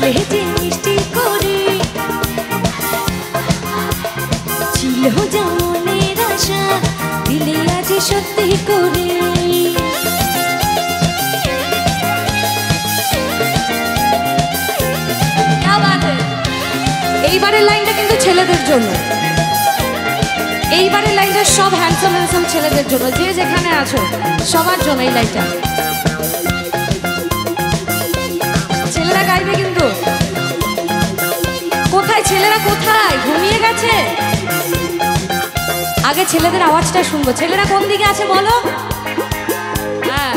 হাসলে যে মিষ্টি করে ছিল যা মনের আশা দিলে আজ সত্যি করে। এইবারের লাইনটা কিন্তু ছেলেদের জন্য, এইবারের লাইনটা সব হ্যান্ডসাম হ্যান্ডসাম ছেলেদের জন্য, যে যেখানে আছো সবার জন্য এই লাইনটা। ছেলেরা গাইবে কিন্তু। কোথায় ছেলেরা, কোথায় ঘুমিয়ে গেছে? আগে ছেলেদের আওয়াজটা শুনবো। ছেলেরা কোন দিকে আছে বলো? হ্যাঁ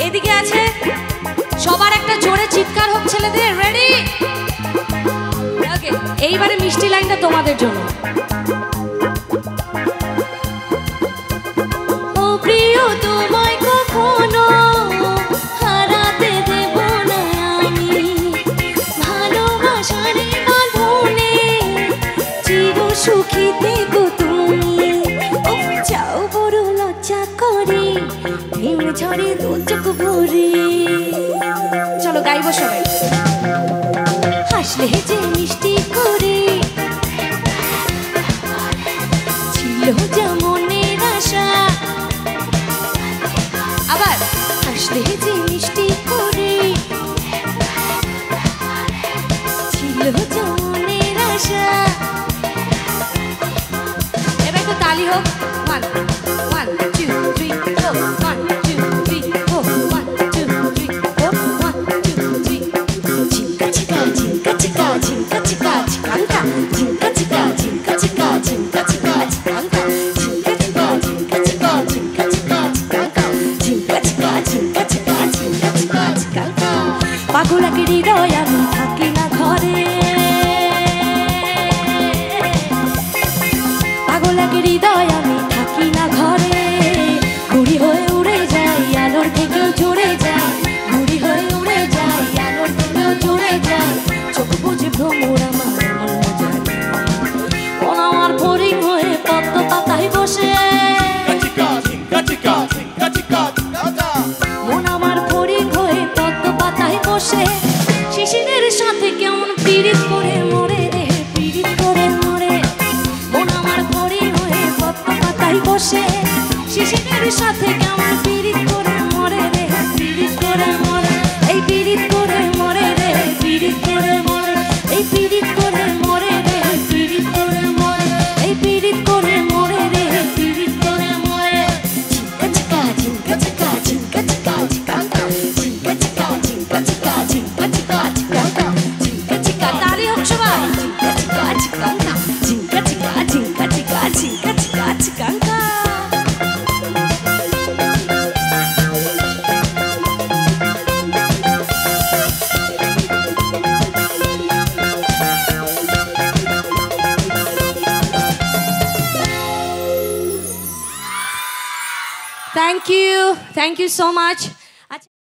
এদিকে আছে। সবার একটা জোরে চিৎকার হোক ছেলেদের। রেডি? ওকে, এইবারে মিষ্টি লাইনটা তোমাদের জন্য। ও প্রিয় তোমায় কখনো হারাতে দেব না আমি, ভালোবাসার বাঁধনে চির সুখী থেকো তুমি। ও যাও বড় লজ্জা করে হিম ঝরে দু চোখ ভরে। চলো গাইবো সবাই। হাসলে যে মিষ্টি করে ছিল যা মনের আশা। আবার হাসলে যে মিষ্টি করে ছিল যা মনের আশা। এবার একটু তালি হোক। 1 1 2 3 4 1 2 3 4 1 2 3 4 1 2 3 চিকা চিকা চিকা চিকা চিকা চিকা চিকাঙ্কা চিকা চিকা চিকা চিকা চিকা চিকা চিকাঙ্কা চিকা চিকা চিকা চিকা চিকা চিকা চিকাঙ্কা চিকা চিকা চিকা চিকা চিকা চিকা চিকাঙ্কা। পাগলাকে হৃদয় আমি থাকি না ঘরে, পাগলাকে হৃদয় আমি থাকি না ঘরে। ঘুড়ি হয়ে উড়ে যাই আলোর থেকেও জোরে যাই, ঘুড়ি হয়ে উড়ে যাই আলোর থেকেও জোরে যাই। চোখ বুঝে ভ্রমর আমার মন যায়, মন আমার ফড়িং হয়ে পদ্ম পাতায় বসে। মন আমার ফড়িং হয়ে পদ্ম পাতায় বসে। শিশিরের সাথে কেমন পীড়িত করে মরে রে, পীড়িত করে মরে। মন আমার ফড়িং হয়ে পদ্ম পাতায় বসে। শিশিরের সাথে কেমন পীড়িত করে মরে রে, পীড়িত করে মরে। এই পীড়িত করে মরে রে, পীড়িত করে মরে। এই পীড়িত করে মরে রে, পীড়িত করে মরে। এই পীড়িত করে মরে রে, পীড়িত করে মরে। চিকা চিকা চিকা চিকা চিকা চিকাঙ্কা চিকা চিকা চিকা চিকা চিকা চিকা চিকাঙ্কা চিকা চিকা। তালি হোক সবাই। চিকা চিকা চিকাঙ্কা চিকা চিকা চিকা চিকা চিকা চিকা চিকাঙ্কা। Thank you so much.